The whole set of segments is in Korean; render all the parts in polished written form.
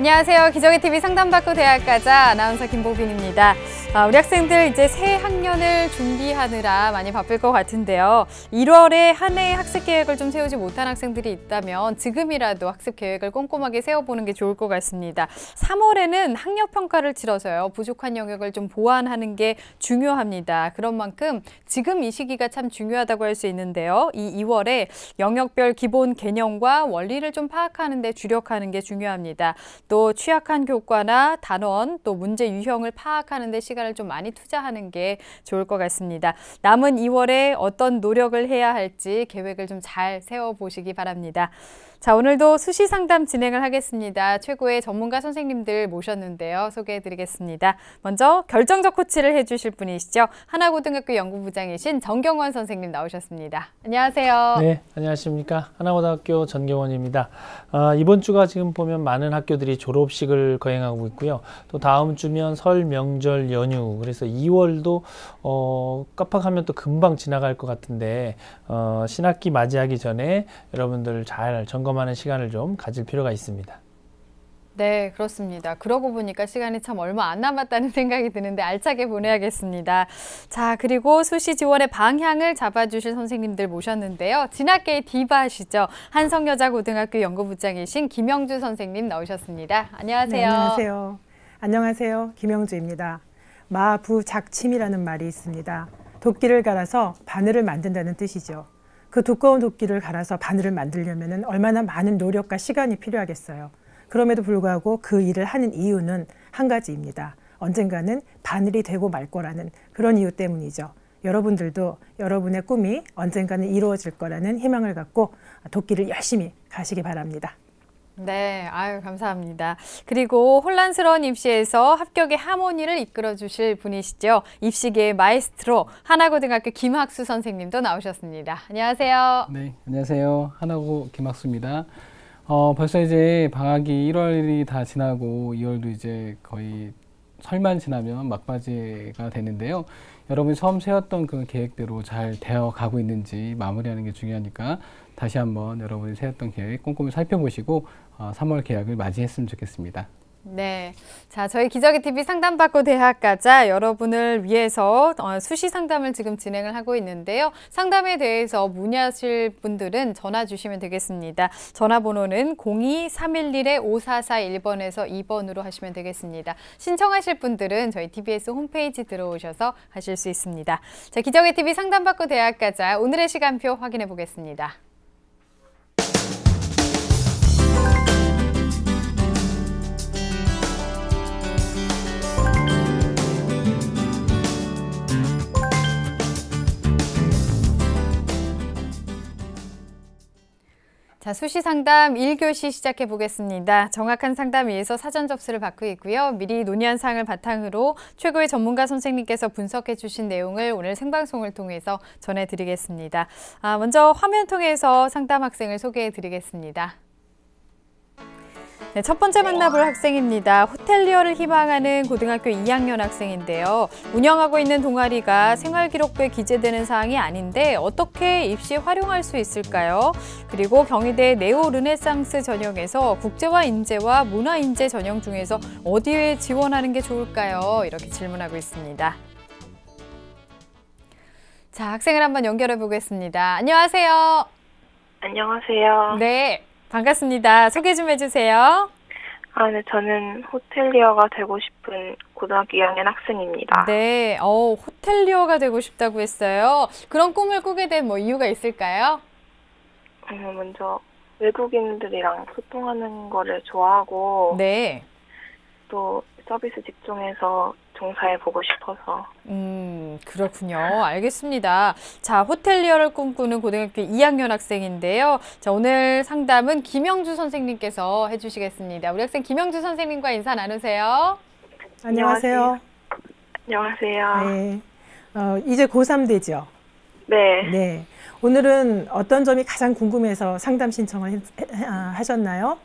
안녕하세요. 기저귀TV 상담받고 대학 가자 아나운서 김보빈입니다. 우리 학생들 이제 새 학년을 준비하느라 많이 바쁠 것 같은데요. 1월에 한 해의 학습 계획을 좀 세우지 못한 학생들이 있다면 지금이라도 학습 계획을 꼼꼼하게 세워보는 게 좋을 것 같습니다. 3월에는 학력 평가를 치러서요. 부족한 영역을 좀 보완하는 게 중요합니다. 그런 만큼 지금 이 시기가 참 중요하다고 할 수 있는데요. 이 2월에 영역별 기본 개념과 원리를 좀 파악하는 데 주력하는 게 중요합니다. 또 취약한 교과나 단원, 또 문제 유형을 파악하는 데 시간을 좀 많이 투자하는 게 좋을 것 같습니다. 남은 2월에 어떤 노력을 해야 할지 계획을 좀 잘 세워보시기 바랍니다. 자, 오늘도 수시 상담 진행을 하겠습니다. 최고의 전문가 선생님들 모셨는데요. 소개해드리겠습니다. 먼저 결정적 코치를 해주실 분이시죠. 하나고등학교 연구부장이신 전경원 선생님 나오셨습니다. 안녕하세요. 네, 안녕하십니까. 하나고등학교 전경원입니다. 이번 주가 지금 보면 많은 학교들이 졸업식을 거행하고 있고요. 또 다음 주면 설 명절 연휴, 그래서 2월도 깜빡하면 또 금방 지나갈 것 같은데 신학기 맞이하기 전에 여러분들 잘 점검하는 시간을 좀 가질 필요가 있습니다. 네, 그렇습니다. 그러고 보니까 시간이 참 얼마 안 남았다는 생각이 드는데 알차게 보내야겠습니다. 자, 그리고 수시 지원의 방향을 잡아주실 선생님들 모셨는데요. 진학계의 디바시죠. 한성여자고등학교 연구부장이신 김영주 선생님 나오셨습니다. 안녕하세요. 네, 안녕하세요. 안녕하세요. 김영주입니다. 마부작침이라는 말이 있습니다. 도끼를 갈아서 바늘을 만든다는 뜻이죠. 그 두꺼운 도끼를 갈아서 바늘을 만들려면 얼마나 많은 노력과 시간이 필요하겠어요. 그럼에도 불구하고 그 일을 하는 이유는 한 가지입니다. 언젠가는 바늘이 되고 말 거라는 그런 이유 때문이죠. 여러분들도 여러분의 꿈이 언젠가는 이루어질 거라는 희망을 갖고 도끼를 열심히 가시기 바랍니다. 네, 아유 감사합니다. 그리고 혼란스러운 입시에서 합격의 하모니를 이끌어 주실 분이시죠. 입시계의 마에스트로 하나고등학교 김학수 선생님도 나오셨습니다. 안녕하세요. 네, 안녕하세요. 하나고 김학수입니다. 벌써 이제 방학이 1월이 다 지나고 2월도 이제 거의 설만 지나면 막바지가 되는데요. 여러분이 처음 세웠던 그 계획대로 잘 되어 가고 있는지 마무리하는 게 중요하니까 다시 한번 여러분이 세웠던 계획 꼼꼼히 살펴보시고 3월 계약을 맞이했으면 좋겠습니다. 네, 자 저희 기저귀TV 상담받고 대학 가자 여러분을 위해서 수시 상담을 지금 진행을 하고 있는데요. 상담에 대해서 문의하실 분들은 전화 주시면 되겠습니다. 전화번호는 02-311-5441번에서 2번으로 하시면 되겠습니다. 신청하실 분들은 저희 TBS 홈페이지 들어오셔서 하실 수 있습니다. 자, 기저귀TV 상담받고 대학 가자 오늘의 시간표 확인해 보겠습니다. 자, 수시 상담 1교시 시작해 보겠습니다. 정확한 상담 위해서 사전 접수를 받고 있고요. 미리 논의한 사항을 바탕으로 최고의 전문가 선생님께서 분석해 주신 내용을 오늘 생방송을 통해서 전해드리겠습니다. 먼저 화면 통해서 상담 학생을 소개해 드리겠습니다. 네, 첫 번째 만나볼 학생입니다. 호텔리어를 희망하는 고등학교 2학년 학생인데요. 운영하고 있는 동아리가 생활기록부에 기재되는 사항이 아닌데 어떻게 입시에 활용할 수 있을까요? 그리고 경희대 네오 르네상스 전형에서 국제화 인재와 문화 인재 전형 중에서 어디에 지원하는 게 좋을까요? 이렇게 질문하고 있습니다. 자, 학생을 한번 연결해 보겠습니다. 안녕하세요. 안녕하세요. 네. 반갑습니다. 소개 좀 해주세요. 네, 저는 호텔리어가 되고 싶은 고등학교 2학년 학생입니다. 네, 호텔리어가 되고 싶다고 했어요. 그런 꿈을 꾸게 된 이유가 있을까요? 먼저 외국인들이랑 소통하는 거를 좋아하고, 네. 또 서비스 직종에서 종사해보고 싶어서. 그렇군요. 알겠습니다. 자, 호텔리어를 꿈꾸는 고등학교 2학년 학생인데요. 자, 오늘 상담은 김영주 선생님께서 해주시겠습니다. 우리 학생 김영주 선생님과 인사 나누세요. 안녕하세요. 안녕하세요. 네. 이제 고3 되죠? 네. 네. 오늘은 어떤 점이 가장 궁금해서 상담 신청을 하셨나요?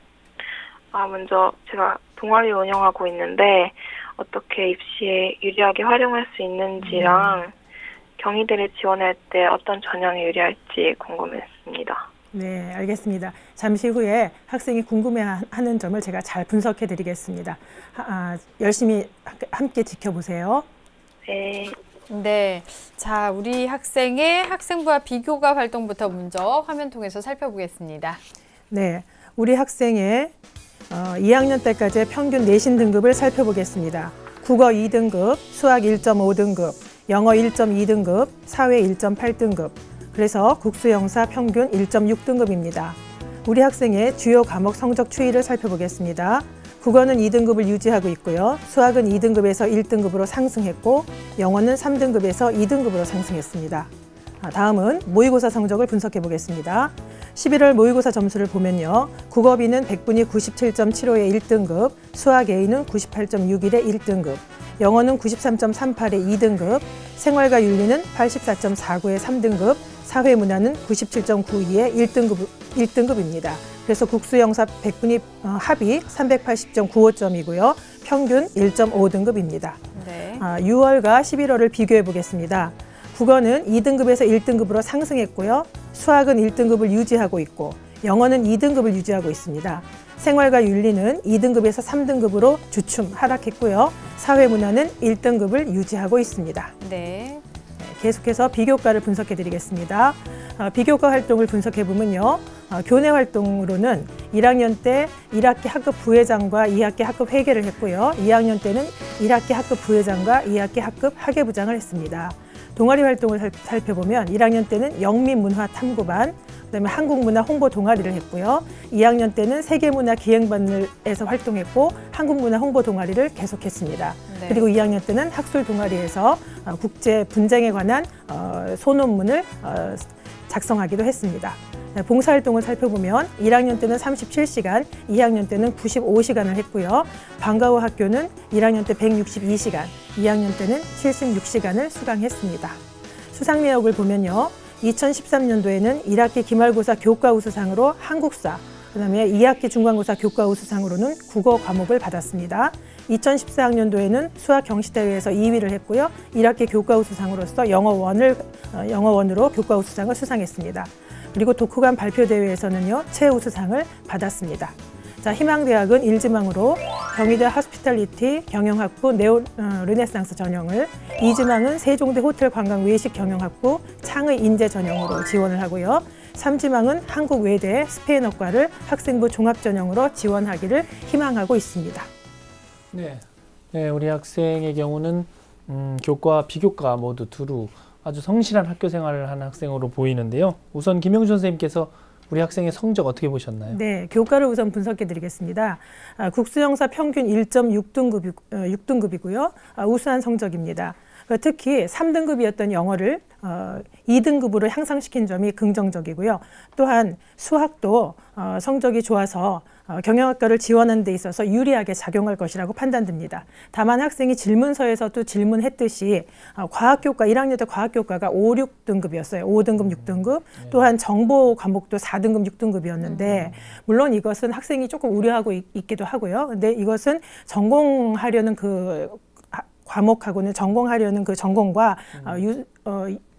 먼저 제가 동아리 운영하고 있는데 어떻게 입시에 유리하게 활용할 수 있는지랑 경희대를 지원할 때 어떤 전형이 유리할지 궁금했습니다. 네, 알겠습니다. 잠시 후에 학생이 궁금해하는 점을 제가 잘 분석해 드리겠습니다. 열심히 함께 지켜보세요. 네. 네. 자, 우리 학생의 학생부와 비교과 활동부터 먼저 화면 통해서 살펴보겠습니다. 네, 우리 학생의 2학년 때까지의 평균 내신 등급을 살펴보겠습니다. 국어 2등급, 수학 1.5등급, 영어 1.2등급, 사회 1.8등급, 그래서 국수영사 평균 1.6등급입니다. 우리 학생의 주요 과목 성적 추이를 살펴보겠습니다. 국어는 2등급을 유지하고 있고요. 수학은 2등급에서 1등급으로 상승했고 영어는 3등급에서 2등급으로 상승했습니다. 다음은 모의고사 성적을 분석해 보겠습니다. 11월 모의고사 점수를 보면요. 국어 B는 백분위 97.75의 1등급, 수학 A는 98.61의 1등급, 영어는 93.38의 2등급, 생활과 윤리는 84.49의 3등급, 사회문화는 97.92의 1등급입니다. 그래서 국수영사 백분위 합이 380.95점이고요. 평균 1.5등급입니다. 네. 6월과 11월을 비교해 보겠습니다. 국어는 2등급에서 1등급으로 상승했고요. 수학은 1등급을 유지하고 있고 영어는 2등급을 유지하고 있습니다. 생활과 윤리는 2등급에서 3등급으로 주춤 하락했고요. 사회문화는 1등급을 유지하고 있습니다. 네. 계속해서 비교과를 분석해 드리겠습니다. 비교과 활동을 분석해 보면요. 교내 활동으로는 1학년 때 1학기 학급 부회장과 2학기 학급 회계를 했고요. 2학년 때는 1학기 학급 부회장과 2학기 학급 학예부장을 했습니다. 동아리 활동을 살펴보면 1학년 때는 영미문화탐구반, 그다음에 한국문화 홍보 동아리를 했고요. 2학년 때는 세계문화 기행반에서 활동했고 한국문화 홍보 동아리를 계속했습니다. 네. 그리고 2학년 때는 학술 동아리에서 국제 분쟁에 관한 소논문을 작성하기도 했습니다. 봉사활동을 살펴보면 1학년 때는 37시간, 2학년 때는 95시간을 했고요. 방과후 학교는 1학년 때 162시간, 2학년 때는 76시간을 수강했습니다. 수상 내역을 보면요. 2013년도에는 1학기 기말고사 교과 우수상으로 한국사, 그다음에 2학기 중간고사 교과 우수상으로는 국어 과목을 받았습니다. 2014학년도에는 수학 경시대회에서 2위를 했고요. 1학기 교과 우수상으로서 영어원으로 교과 우수상을 수상했습니다. 그리고 독후감 발표대회에서는요, 최우수상을 받았습니다. 자, 희망대학은 1지망으로 경희대 호스피탈리티 경영학부 르네상스 전형을, 2지망은 세종대 호텔 관광 외식 경영학부 창의 인재 전형으로 지원을 하고요. 3지망은 한국외대 스페인어과를 학생부 종합 전형으로 지원하기를 희망하고 있습니다. 네, 우리 학생의 경우는 교과, 비교과 모두 두루 아주 성실한 학교 생활을 하는 학생으로 보이는데요. 우선 김영준 선생님께서 우리 학생의 성적 어떻게 보셨나요? 네, 교과를 우선 분석해 드리겠습니다. 국수영사 평균 1.6등급이고요. 우수한 성적입니다. 특히 3등급이었던 영어를 2등급으로 향상시킨 점이 긍정적이고요. 또한 수학도 성적이 좋아서 경영학과를 지원하는 데 있어서 유리하게 작용할 것이라고 판단됩니다. 다만 학생이 질문서에서도 질문했듯이 과학교과 1학년 때 과학교과가 5, 6등급이었어요. 5등급, 6등급. 또한 정보 과목도 4등급, 6등급이었는데 물론 이것은 학생이 조금 우려하고 있기도 하고요. 근데 이것은 전공하려는 그 과목하고는 전공하려는 그 전공과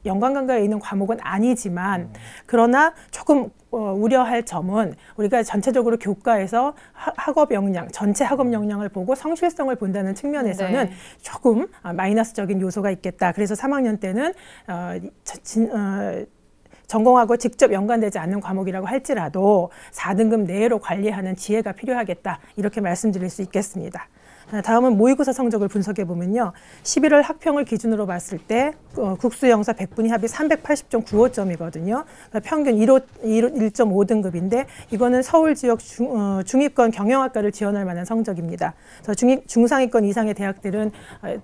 연관관계가 있는 과목은 아니지만 그러나 조금 우려할 점은 우리가 전체적으로 교과에서 학업 역량, 전체 학업 역량을 보고 성실성을 본다는 측면에서는 네. 조금 마이너스적인 요소가 있겠다. 그래서 3학년 때는 전공하고 직접 연관되지 않는 과목이라고 할지라도 4등급 내로 관리하는 지혜가 필요하겠다. 이렇게 말씀드릴 수 있겠습니다. 다음은 모의고사 성적을 분석해 보면요. 11월 학평을 기준으로 봤을 때 국수영사 백분위 합이 380.95점이거든요. 그러니까 평균 1.5등급인데 이거는 서울 지역 중위권 경영학과를 지원할 만한 성적입니다. 그래서 중상위권 이상의 대학들은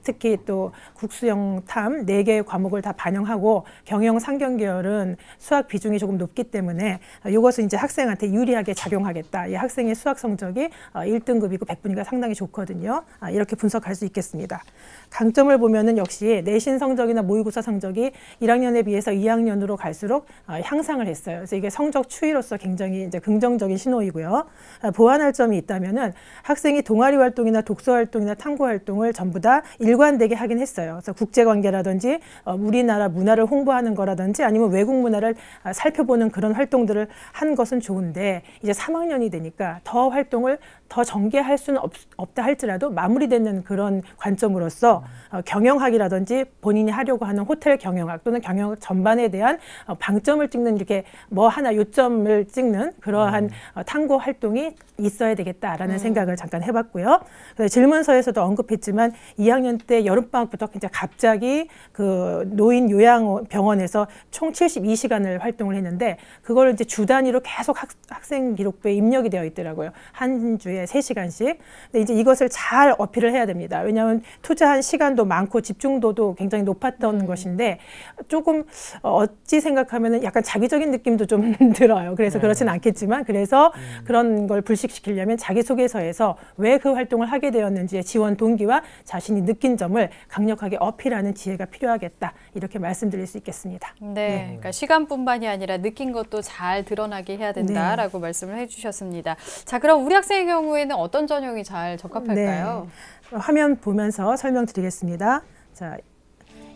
특히 또 국수영탐 4개의 과목을 다 반영하고 경영 상경 계열은 수학 비중이 조금 높기 때문에 이것은 이제 학생한테 유리하게 작용하겠다. 이 학생의 수학 성적이 1등급이고 백분위가 상당히 좋거든요. 있거든요. 이렇게 분석할 수 있겠습니다. 강점을 보면은 역시 내신 성적이나 모의고사 성적이 1학년에 비해서 2학년으로 갈수록 향상을 했어요. 그래서 이게 성적 추이로서 굉장히 이제 긍정적인 신호이고요. 보완할 점이 있다면은 학생이 동아리 활동이나 독서 활동이나 탐구 활동을 전부 다 일관되게 하긴 했어요. 그래서 국제관계라든지 우리나라 문화를 홍보하는 거라든지 아니면 외국 문화를 살펴보는 그런 활동들을 한 것은 좋은데 이제 3학년이 되니까 더 활동을 더 전개할 수는 없다 할지라도 마무리되는 그런 관점으로서 경영학이라든지 본인이 하려고 하는 호텔 경영학 또는 경영학 전반에 대한 방점을 찍는 이렇게 뭐 하나 요점을 찍는 그러한 탐구 활동이 있어야 되겠다라는 생각을 잠깐 해봤고요. 질문서에서도 언급했지만 2학년 때 여름방학부터 이제 갑자기 그 노인 요양병원에서 총 72시간을 활동을 했는데 그걸 이제 주 단위로 계속 학생 기록부에 입력이 되어 있더라고요. 한 주에 3시간씩. 근데 이제 이것을 잘 어필을 해야 됩니다. 왜냐하면 투자한 시간도 많고 집중도도 굉장히 높았던 것인데 조금 어찌 생각하면은 약간 자기적인 느낌도 좀 들어요. 그래서 그렇진 않겠지만 그래서 그런 걸 불식시키려면 자기소개서에서 왜 그 활동을 하게 되었는지의 지원 동기와 자신이 느낀 점을 강력하게 어필하는 지혜가 필요하겠다. 이렇게 말씀드릴 수 있겠습니다. 네, 그러니까 시간뿐만이 아니라 느낀 것도 잘 드러나게 해야 된다라고 말씀을 해주셨습니다. 자, 그럼 우리 학생의 경우에는 어떤 전형이 잘 적합할까요? 네. 화면 보면서 설명드리겠습니다. 자,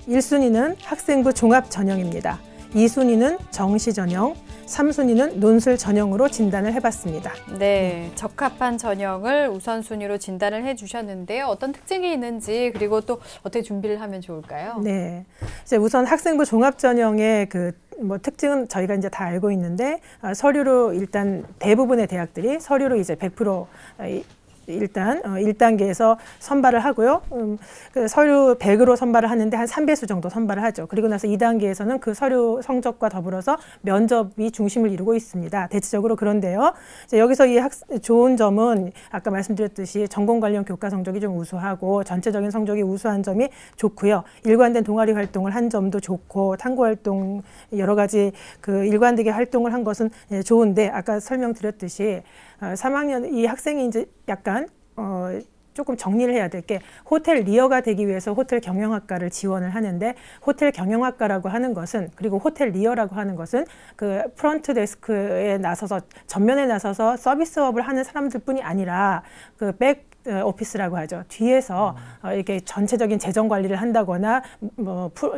1순위는 학생부 종합 전형입니다. 2순위는 정시 전형, 3순위는 논술 전형으로 진단을 해봤습니다. 네, 적합한 전형을 우선순위로 진단을 해주셨는데요. 어떤 특징이 있는지 그리고 또 어떻게 준비를 하면 좋을까요? 네, 이제 우선 학생부 종합 전형의 특징은 저희가 이제 다 알고 있는데 서류로 일단 대부분의 대학들이 서류로 이제 100% 일단 1단계에서 선발을 하고요. 그 서류 100으로 선발을 하는데 한 3배수 정도 선발을 하죠. 그리고 나서 2단계에서는 그 서류 성적과 더불어서 면접이 중심을 이루고 있습니다. 대체적으로 그런데요. 이제 여기서 이 좋은 점은 아까 말씀드렸듯이 전공 관련 교과 성적이 좀 우수하고 전체적인 성적이 우수한 점이 좋고요. 일관된 동아리 활동을 한 점도 좋고 탐구 활동 여러 가지 그 일관되게 활동을 한 것은 좋은데 아까 설명드렸듯이 3학년 이 학생이 이제 약간 조금 정리를 해야 될 게 호텔 리어가 되기 위해서 호텔 경영학과를 지원을 하는데 호텔 경영학과라고 하는 것은 그리고 호텔 리어라고 하는 것은 그 프런트 데스크에 나서서 전면에 나서서 서비스업을 하는 사람들뿐이 아니라 그 백 오피스라고 하죠. 뒤에서 이렇게 전체적인 재정 관리를 한다거나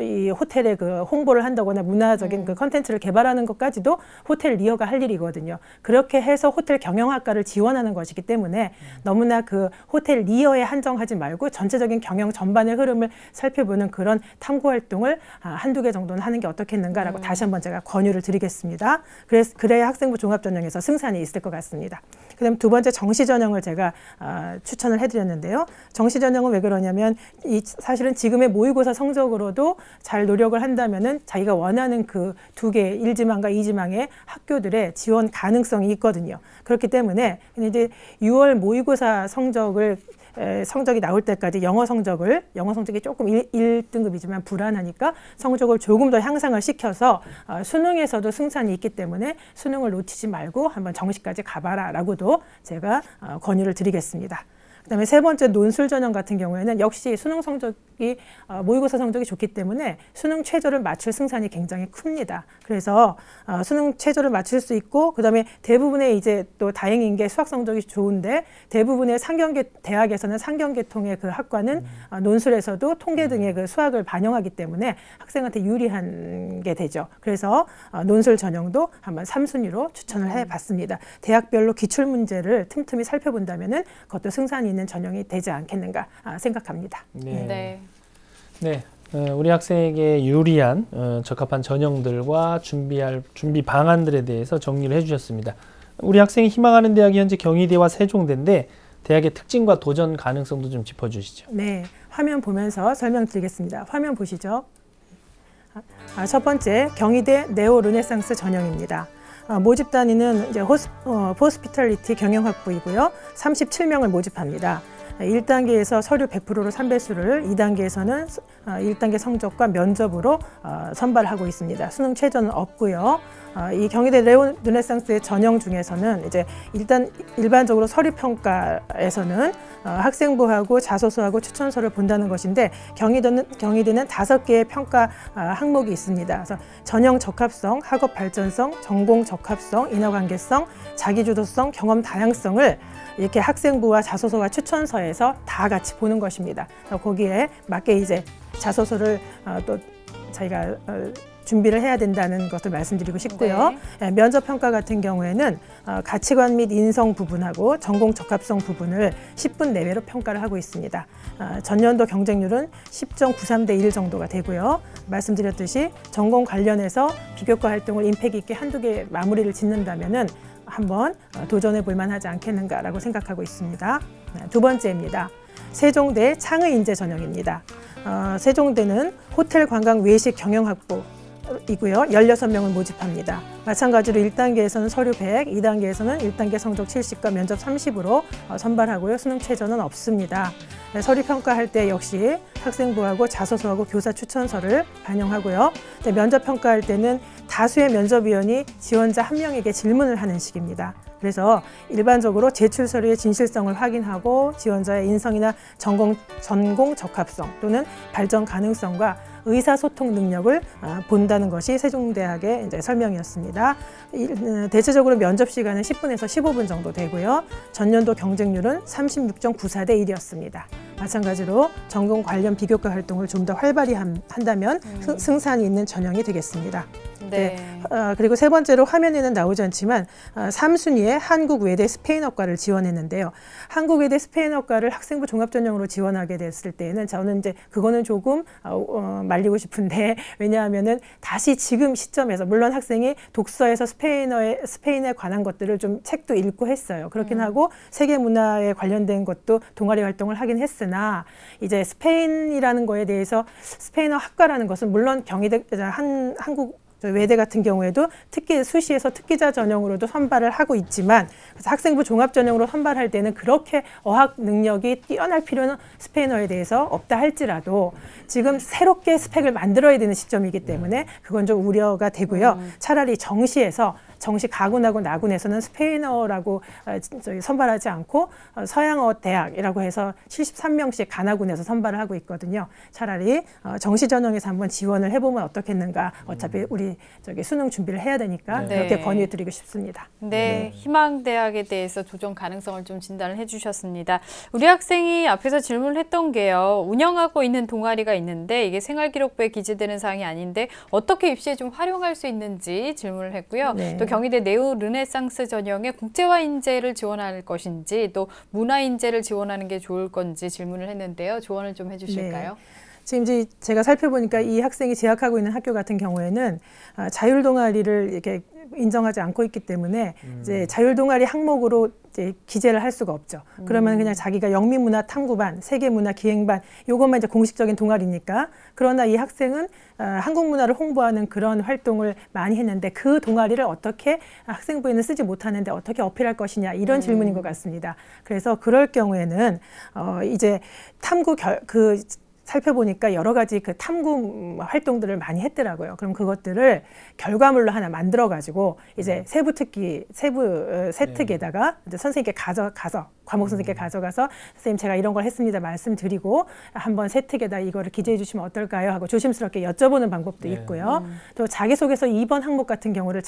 이 호텔의 그 홍보를 한다거나 문화적인 그 컨텐츠를 개발하는 것까지도 호텔 리어가 할 일이거든요. 그렇게 해서 호텔 경영학과를 지원하는 것이기 때문에 너무나 그 호텔 리어에 한정하지 말고 전체적인 경영 전반의 흐름을 살펴보는 그런 탐구 활동을 한두 개 정도는 하는 게 어떻겠는가라고 다시 한번 제가 권유를 드리겠습니다. 그래야 학생부 종합전형에서 승산이 있을 것 같습니다. 그다음 두 번째 정시 전형을 제가 추천을 해드렸는데요. 정시 전형은 왜 그러냐면 사실은 지금의 모의고사 성적으로도 잘 노력을 한다면은 자기가 원하는 그 두 개 1지망과 2지망의 학교들의 지원 가능성이 있거든요. 그렇기 때문에 이제 6월 모의고사 성적이 나올 때까지 영어 성적이 조금 1등급이지만 불안하니까 성적을 조금 더 향상을 시켜서 수능에서도 승산이 있기 때문에 수능을 놓치지 말고 한번 정시까지 가봐라 라고도 제가 권유를 드리겠습니다. 그다음에 세 번째 논술 전형 같은 경우에는 역시 수능 성적이 모의고사 성적이 좋기 때문에 수능 최저를 맞출 승산이 굉장히 큽니다. 그래서 수능 최저를 맞출 수 있고 그다음에 대부분의 이제 또 다행인 게 수학 성적이 좋은데 대부분의 대학에서는 상경계통의 그 학과는 논술에서도 통계 등의 그 수학을 반영하기 때문에 학생한테 유리한 게 되죠. 그래서 논술 전형도 한번 3순위로 추천을 해봤습니다. 대학별로 기출 문제를 틈틈이 살펴본다면은 그것도 승산이 있는 전형이 되지 않겠는가 생각합니다. 네. 우리 학생에게 유리한 적합한 전형들과 준비 방안들에 대해서 정리를 해주셨습니다. 우리 학생이 희망하는 대학이 현재 경희대와 세종대인데 대학의 특징과 도전 가능성도 좀 짚어주시죠. 네, 화면 보면서 설명드리겠습니다. 화면 보시죠. 첫 번째 경희대 네오 르네상스 전형입니다. 모집 단위는 이제 호스피털리티 경영학부이고요. 37명을 모집합니다. 1단계에서 서류 100%로 3배수를, 2단계에서는 1단계 성적과 면접으로 선발하고 있습니다. 수능 최저는 없고요. 이 경희대 레오 르네상스의 전형 중에서는 이제 일단 일반적으로 서류 평가에서는 학생부하고 자소서하고 추천서를 본다는 것인데, 경희대는 5개의 평가 항목이 있습니다. 그래서 전형 적합성, 학업 발전성, 전공 적합성, 인허관계성, 자기주도성, 경험 다양성을 이렇게 학생부와 자소서와 추천서에서 다 같이 보는 것입니다. 거기에 맞게 이제 자소서를 또 저희가 준비를 해야 된다는 것을 말씀드리고 싶고요. 네. 면접 평가 같은 경우에는 가치관 및 인성 부분하고 전공 적합성 부분을 10분 내외로 평가를 하고 있습니다. 전년도 경쟁률은 10.93대 1 정도가 되고요. 말씀드렸듯이 전공 관련해서 비교과 활동을 임팩 있게 한두 개 마무리를 짓는다면은 한번 도전해 볼 만하지 않겠는가라고 생각하고 있습니다. 두 번째입니다. 세종대 창의인재 전형입니다. 세종대는 호텔 관광 외식 경영학부 이고요. 16명을 모집합니다. 마찬가지로 1단계에서는 서류 100, 2단계에서는 1단계 성적 70과 면접 30으로 선발하고요. 수능 최저는 없습니다. 서류 평가할 때 역시 학생부하고 자소서하고 교사 추천서를 반영하고요. 면접 평가할 때는 다수의 면접위원이 지원자 1명에게 질문을 하는 식입니다. 그래서 일반적으로 제출 서류의 진실성을 확인하고 지원자의 인성이나 전공 적합성 또는 발전 가능성과 의사소통 능력을 본다는 것이 세종대학의 이제 설명이었습니다. 대체적으로 면접 시간은 10분에서 15분 정도 되고요. 전년도 경쟁률은 36.94대 1이었습니다. 마찬가지로 전공 관련 비교과 활동을 좀 더 활발히 한다면 승산이 있는 전형이 되겠습니다. 네. 그리고 세 번째로 화면에는 나오지 않지만 3순위에 한국외대 스페인어과를 지원했는데요. 한국외대 스페인어과를 학생부 종합전형으로 지원하게 됐을 때에는 저는 이제 그거는 조금 말리고 싶은데, 왜냐하면은 다시 지금 시점에서 물론 학생이 독서에서 스페인에 관한 것들을 좀 책도 읽고 했어요. 그렇긴 하고 세계 문화에 관련된 것도 동아리 활동을 하긴 했으나 이제 스페인이라는 거에 대해서 스페인어 학과라는 것은 물론 경희대 한국 외대 같은 경우에도 수시에서 특기자 전형으로도 선발을 하고 있지만, 그래서 학생부 종합 전형으로 선발할 때는 그렇게 어학 능력이 뛰어날 필요는 스페인어에 대해서 없다 할지라도 지금 새롭게 스펙을 만들어야 되는 시점이기 때문에 그건 좀 우려가 되고요. 차라리 정시 가군하고 나군에서는 스페인어라고 선발하지 않고 서양어 대학이라고 해서 73명씩 가나군에서 선발을 하고 있거든요. 차라리 정시 전형에서 한번 지원을 해보면 어떻겠는가. 어차피 우리 수능 준비를 해야 되니까 그렇게 권유해드리고 싶습니다. 네, 희망대학에 대해서 도전 가능성을 좀 진단을 해주셨습니다. 우리 학생이 앞에서 질문을 했던 게요. 운영하고 있는 동아리가 있는데 이게 생활기록부에 기재되는 사항이 아닌데 어떻게 입시에 좀 활용할 수 있는지 질문을 했고요. 네. 또 경희대 네오 르네상스 전형에 국제화 인재를 지원할 것인지 또 문화 인재를 지원하는 게 좋을 건지 질문을 했는데요. 조언을 좀 해주실까요? 네. 지금 이제 제가 살펴보니까 이 학생이 재학하고 있는 학교 같은 경우에는 자율 동아리를 이렇게 인정하지 않고 있기 때문에 이제 자율 동아리 항목으로 이제 기재를 할 수가 없죠. 그러면 그냥 자기가 영미문화 탐구반, 세계문화 기행반 요것만 이제 공식적인 동아리니까. 그러나 이 학생은 한국 문화를 홍보하는 그런 활동을 많이 했는데 그 동아리를 어떻게 학생부에는 쓰지 못하는데 어떻게 어필할 것이냐 이런 질문인 것 같습니다. 그래서 그럴 경우에는 이제 탐구 살펴보니까 여러 가지 그 탐구 활동들을 많이 했더라고요. 그럼 그것들을 결과물로 하나 만들어가지고 이제 세특에다가 이제 선생님께 가져가서 과목 선생님께 가져가서 선생님 제가 이런 걸 했습니다 말씀드리고 한번 세특에다 이거를 기재해 주시면 어떨까요? 하고 조심스럽게 여쭤보는 방법도 있고요. 또 자기소개서 2번 항목 같은 경우를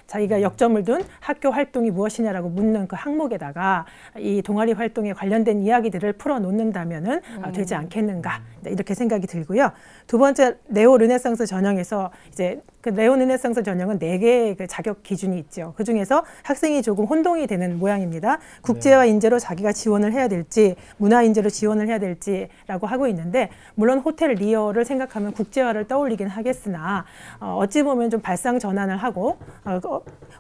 자기가 역점을 둔 학교 활동이 무엇이냐라고 묻는 그 항목에다가 이 동아리 활동에 관련된 이야기들을 풀어놓는다면은 되지 않겠는가. 이렇게 생각이 들고요. 두 번째 네오 르네상스 전형에서 이제 그 네오 르네상스 전형은 4개의 그 자격 기준이 있죠. 그 중에서 학생이 조금 혼동이 되는 모양입니다. 국제화 인재로 자기가 지원을 해야 될지 문화 인재로 지원을 해야 될지라고 하고 있는데 물론 호텔 리어를 생각하면 국제화를 떠올리긴 하겠으나 어찌 보면 좀 발상 전환을 하고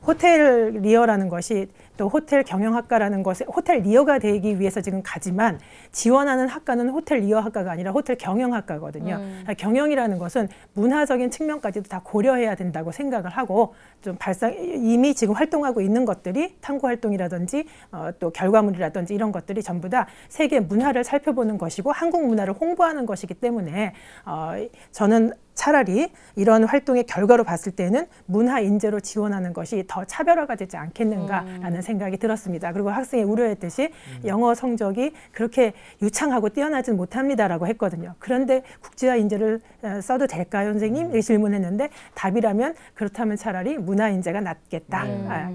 호텔 리어라는 것이 또 호텔 경영학과라는 것에 호텔 리어가 되기 위해서 지금 가지만 지원하는 학과는 호텔 리어 학과가 아니라 호텔 경영학과거든요. 경영이라는 것은 문화적인 측면까지도 다 고려해야 된다고 생각을 하고 좀 이미 지금 활동하고 있는 것들이 탐구 활동이라든지 또 결과물이라든지 이런 것들이 전부 다 세계 문화를 살펴보는 것이고 한국 문화를 홍보하는 것이기 때문에 저는 차라리 이런 활동의 결과로 봤을 때는 문화 인재로 지원하는 것이 더 차별화가 되지 않겠는가라는 생각이 들었습니다. 그리고 학생이 우려했듯이 영어 성적이 그렇게 유창하고 뛰어나진 못합니다라고 했거든요. 그런데 국제화 인재를 써도 될까요, 선생님? 이렇게 질문했는데 답이라면 그렇다면 차라리 문화 인재가 낫겠다.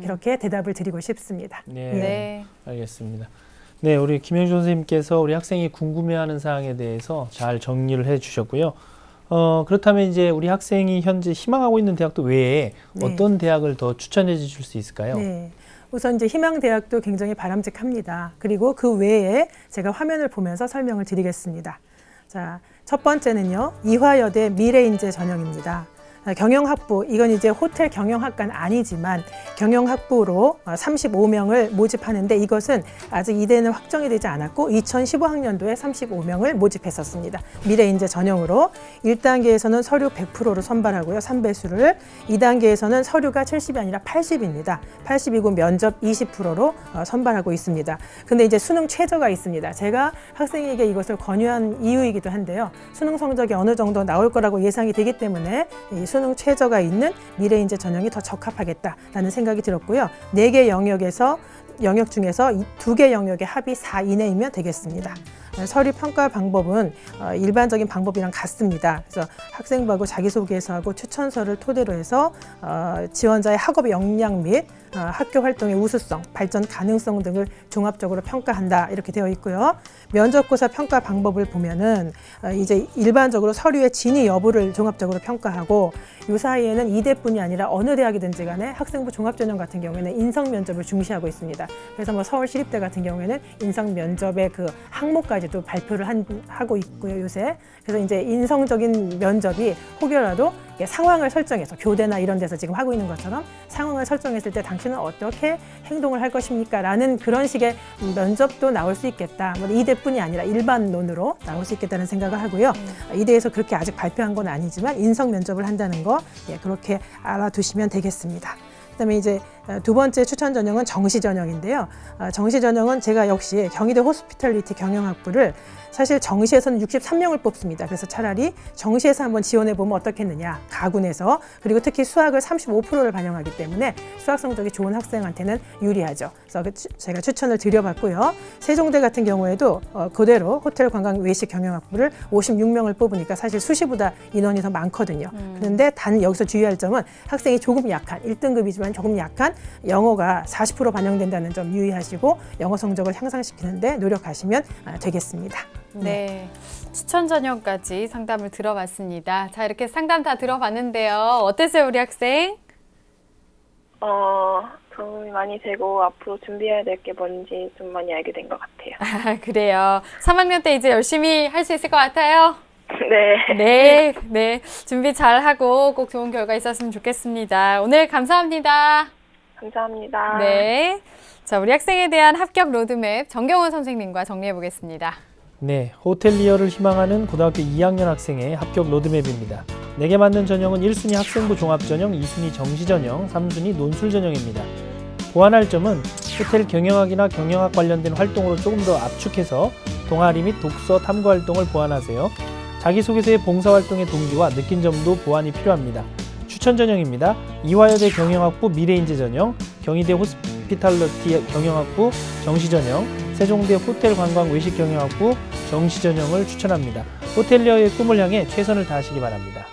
그렇게 대답을 드리고 싶습니다. 네, 네. 알겠습니다. 네, 우리 김영준 선생님께서 우리 학생이 궁금해하는 사항에 대해서 잘 정리를 해주셨고요. 그렇다면 이제 우리 학생이 현재 희망하고 있는 대학도 외에 어떤 대학을 더 추천해 주실 수 있을까요? 네. 우선 이제 희망대학도 굉장히 바람직합니다. 그리고 그 외에 제가 화면을 보면서 설명을 드리겠습니다. 자, 첫 번째는요. 이화여대 미래인재 전형입니다. 경영학부, 이건 이제 호텔 경영학과는 아니지만 경영학부로 35명을 모집하는데 이것은 아직 이대는 확정이 되지 않았고 2015학년도에 35명을 모집했었습니다. 미래인재 전형으로 1단계에서는 서류 100%로 선발하고요. 3배수를 2단계에서는 서류가 70이 아니라 80입니다. 80이고 면접 20%로 선발하고 있습니다. 근데 이제 수능 최저가 있습니다. 제가 학생에게 이것을 권유한 이유이기도 한데요. 수능 성적이 어느 정도 나올 거라고 예상이 되기 때문에 이 수능 최저가 있는 미래인재 전형이 더 적합하겠다라는 생각이 들었고요. 4개 영역 중에서 2개 영역의 합이 4 이내이면 되겠습니다. 서류 평가 방법은 일반적인 방법이랑 같습니다. 그래서 학생부하고 자기소개서하고 추천서를 토대로 해서 지원자의 학업 역량 및 학교 활동의 우수성, 발전 가능성 등을 종합적으로 평가한다 이렇게 되어 있고요. 면접고사 평가 방법을 보면은 이제 일반적으로 서류의 진위 여부를 종합적으로 평가하고 이 사이에는 이대뿐이 아니라 어느 대학이든지 간에 학생부 종합전형 같은 경우에는 인성 면접을 중시하고 있습니다. 그래서 뭐 서울시립대 같은 경우에는 인성 면접의 그 항목까지도 발표를 하고 있고요, 요새. 그래서 이제 인성적인 면접이 혹여라도 상황을 설정해서 교대나 이런 데서 지금 하고 있는 것처럼 상황을 설정했을 때 당신은 어떻게 행동을 할 것입니까? 라는 그런 식의 면접도 나올 수 있겠다. 뭐 이대뿐이 아니라 일반론으로 나올 수 있겠다는 생각을 하고요. 이대에서 그렇게 아직 발표한 건 아니지만 인성 면접을 한다는 거 그렇게 알아두시면 되겠습니다. 그다음에 이제 두 번째 추천 전형은 정시 전형인데요. 정시 전형은 제가 역시 경희대 호스피털리티 경영학부를 사실 정시에서는 63명을 뽑습니다. 그래서 차라리 정시에서 한번 지원해보면 어떻겠느냐. 가군에서. 그리고 특히 수학을 35%를 반영하기 때문에 수학 성적이 좋은 학생한테는 유리하죠. 그래서 제가 추천을 드려봤고요. 세종대 같은 경우에도 그대로 호텔 관광 외식 경영학부를 56명을 뽑으니까 사실 수시보다 인원이 더 많거든요. 그런데 단 여기서 주의할 점은 학생이 조금 약한, 1등급이지만 조금 약한 영어가 40% 반영된다는 점 유의하시고 영어 성적을 향상시키는데 노력하시면 되겠습니다. 네, 추천 전형까지 상담을 들어봤습니다. 자, 이렇게 상담 다 들어봤는데요. 어땠어요, 우리 학생? 도움이 많이 되고 앞으로 준비해야 될 게 뭔지 좀 많이 알게 된 것 같아요. 아, 그래요. 3학년 때 이제 열심히 할 수 있을 것 같아요? 네. 네. 준비 잘하고 꼭 좋은 결과 있었으면 좋겠습니다. 오늘 감사합니다. 감사합니다. 네. 자, 우리 학생에 대한 합격 로드맵 정경원 선생님과 정리해 보겠습니다. 네, 호텔리어를 희망하는 고등학교 2학년 학생의 합격 로드맵입니다. 4개 맞는 전형은 1순위 학생부 종합전형, 2순위 정시전형, 3순위 논술전형입니다. 보완할 점은 호텔 경영학이나 경영학 관련된 활동으로 조금 더 압축해서 동아리 및 독서, 탐구 활동을 보완하세요. 자기소개서의 봉사활동의 동기와 느낀 점도 보완이 필요합니다. 추천 전형입니다. 이화여대 경영학부 미래인재 전형, 경희대 호스피탈리티 경영학부 정시 전형, 세종대 호텔 관광 외식 경영학부 정시 전형을 추천합니다. 호텔리어의 꿈을 향해 최선을 다하시기 바랍니다.